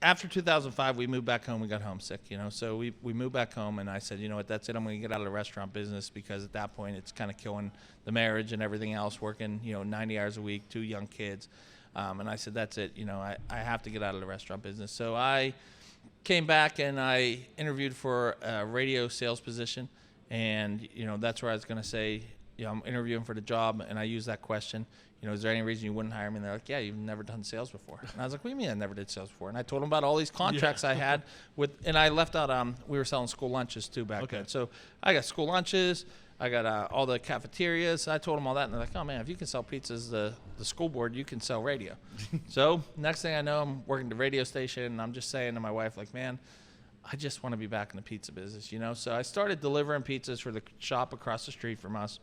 after 2005, we moved back home. We got homesick, so we moved back home, and I said, you know what, that's it. I'm going to get out of the restaurant business because at that point it's kind of killing the marriage and everything else, working, 90 hours a week, 2 young kids. And I said, that's it. I have to get out of the restaurant business. So I came back and I interviewed for a radio sales position. And, that's where I was going to say, I'm interviewing for the job. And I used that question, is there any reason you wouldn't hire me? And they're like, yeah, you've never done sales before. And I was like, what do you mean I never did sales before? And I told them about all these contracts I had and I left out, we were selling school lunches too back then. So I got school lunches. I got all the cafeterias. I told them all that, and they're like, oh, man, if you can sell pizzas, the school board, you can sell radio. So next thing I know, I'm working the radio station, and I'm just saying to my wife, like, man, I just want to be back in the pizza business, So I started delivering pizzas for the shop across the street from us.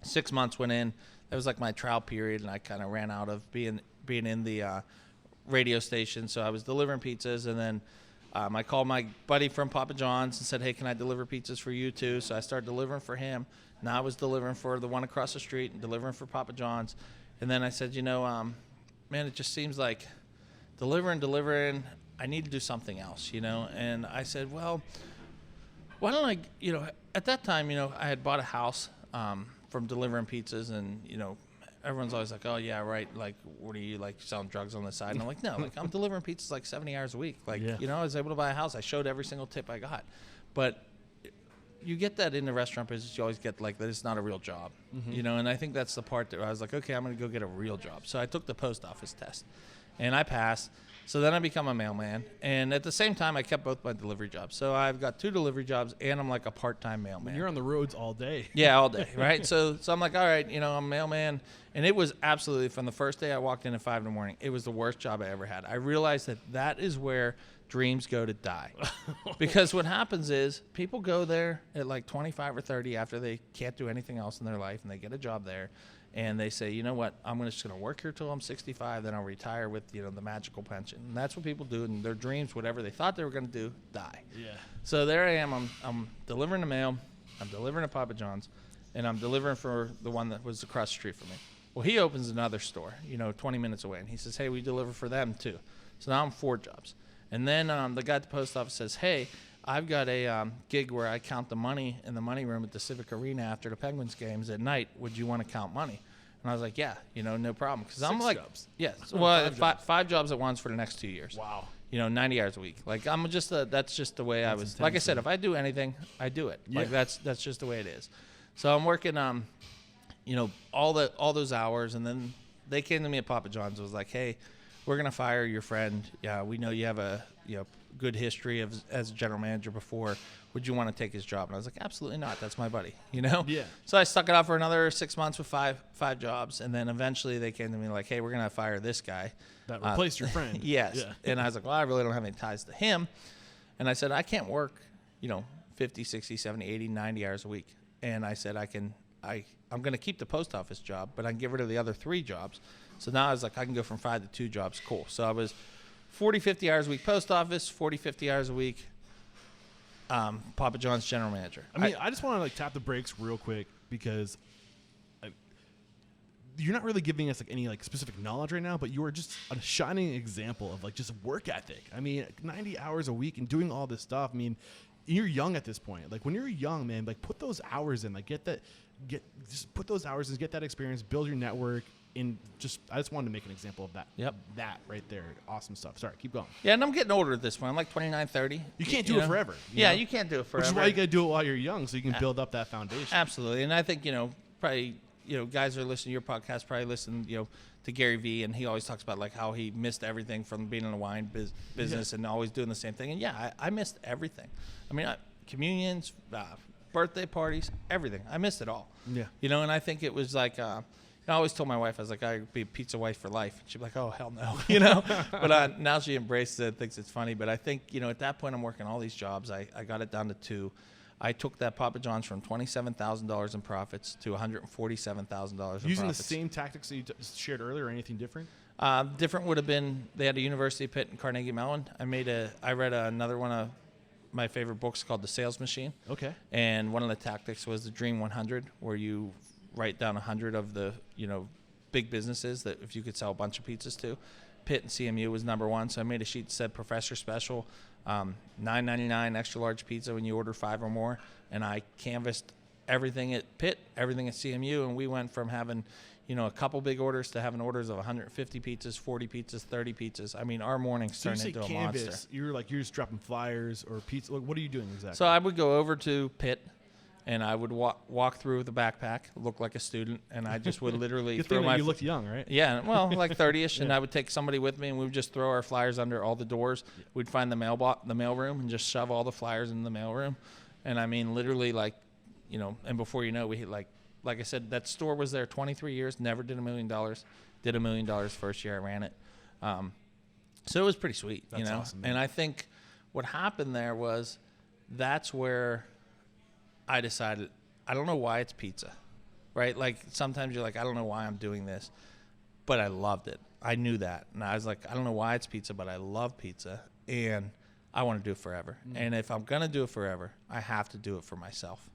6 months went in. That was like my trial period, and I kind of ran out of being in the radio station. So I was delivering pizzas, and then I called my buddy from Papa John's and said, hey, can I deliver pizzas for you too? So I started delivering for him. Now I was delivering for the one across the street and delivering for Papa John's. And then I said, man, it just seems like delivering, I need to do something else, And I said, well, why don't I, at that time, I had bought a house from delivering pizzas, and, everyone's always like, oh, yeah, right, like, what are you, like, selling drugs on the side? And I'm like, no, like, I'm delivering pizzas like 70 hours a week. Like, I was able to buy a house. I showed every single tip I got. But you get that in the restaurant business. You always get, like, that it's not a real job, and I think that's the part that I was like, okay, I'm going to go get a real job. So I took the post office test, and I passed. So then I become a mailman, and at the same time, I kept both my delivery jobs. So I've got 2 delivery jobs, and I'm like a part-time mailman. You're on the roads all day. Yeah, all day, right? So I'm like, all right, I'm a mailman, and it was absolutely, from the first day I walked in at 5 in the morning, it was the worst job I ever had. I realized that is where dreams go to die. Because what happens is people go there at like 25 or 30 after they can't do anything else in their life, and they get a job there. And they say, you know what, I'm just going to work here till I'm 65, then I'll retire with, the magical pension. And that's what people do, and their dreams, whatever they thought they were going to do, die. Yeah. So there I am. I'm delivering the mail. I'm delivering to Papa John's, and I'm delivering for the one that was across the street from me. Well, he opens another store, 20 minutes away, and he says, hey, we deliver for them too. So now I'm 4 jobs. And then the guy at the post office says, hey, I've got a gig where I count the money in the money room at the Civic Arena after the Penguins games at night. Would you want to count money? And I was like, yeah, no problem. Because I'm like, jobs. Yeah, well, 5 jobs at once for the next 2 years. Wow. 90 hours a week. Like, I'm just that's just the way I was. Intense, like I said, if I do anything, I do it. Yeah. Like that's just the way it is. So I'm working, all those hours, and then they came to me at Papa John's and was like, hey, we're gonna fire your friend. Yeah, we know you have a good history as a general manager before. Would you want to take his job? And I was like, absolutely not. That's my buddy, Yeah. So I stuck it out for another 6 months with five jobs. And then eventually they came to me like, hey, we're going to fire this guy. That replaced your friend. Yes. Yeah. And I was like, well, I really don't have any ties to him. And I said, I can't work, 50, 60, 70, 80, 90 hours a week. And I said, I'm going to keep the post office job, but I can get rid of the other 3 jobs. So now I was like, I can go from 5 to 2 jobs. Cool. So I was 40, 50 hours a week post office, 40, 50 hours a week Papa John's general manager. I just want to tap the brakes real quick because you're not really giving us any specific knowledge right now, but you are just a shining example of just work ethic. 90 hours a week and doing all this stuff. You're young at this point. When you're young, man, put those hours in. Just put those hours in, get that experience, build your network. I just wanted to make an example of that. Yep. That right there. Awesome stuff. Sorry, keep going. Yeah, and I'm getting older at this point. I'm like 29, 30. You can't do it forever. You can't do it forever. Which is why you got to do it while you're young so you can build up that foundation. Absolutely. And I think, probably, guys that are listening to your podcast probably listen, to Gary Vee, and he always talks about how he missed everything from being in the wine business and always doing the same thing. And I missed everything. Communions, birthday parties, everything. I missed it all. Yeah. And I think it was I always told my wife, I was like, I'd be a pizza wife for life. She'd be like, oh, hell no, But now she embraces it, thinks it's funny. But I think, at that point I'm working all these jobs. I got it down to 2. I took that Papa John's from $27,000 in profits to $147,000 in profits. Using the same tactics that you shared earlier or anything different? Different would have been, they had a university pit in Carnegie Mellon. I read another one of my favorite books called The Sales Machine. Okay. And one of the tactics was the Dream 100, where you write down 100 of the, big businesses that if you could sell a bunch of pizzas to, Pitt and CMU was number one. So I made a sheet that said Professor Special, $9.99 extra large pizza when you order 5 or more. And I canvassed everything at Pitt, everything at CMU, and we went from having, a couple big orders to having orders of 150 pizzas, 40 pizzas, 30 pizzas. I mean, our mornings turned into a monster. You're just dropping flyers or pizza. What are you doing exactly? So I would go over to Pitt, and I would walk through with a backpack, look like a student, and I just would literally throw my. You looked young, right? Yeah, well, like 30ish, and I would take somebody with me, and we would just throw our flyers under all the doors. We'd find the mail room, and just shove all the flyers in the mail room, and I mean, literally, and before you know, we hit like I said, that store was there 23 years, never did $1 million. Did $1 million first year I ran it. So it was pretty sweet, That's awesome, man. And I think what happened there was that's where I decided, I don't know why it's pizza, right? Like sometimes you're like, I don't know why I'm doing this, but I loved it. I knew that. And I was like, I don't know why it's pizza, but I love pizza and I want to do it forever. And if I'm going to do it forever, I have to do it for myself.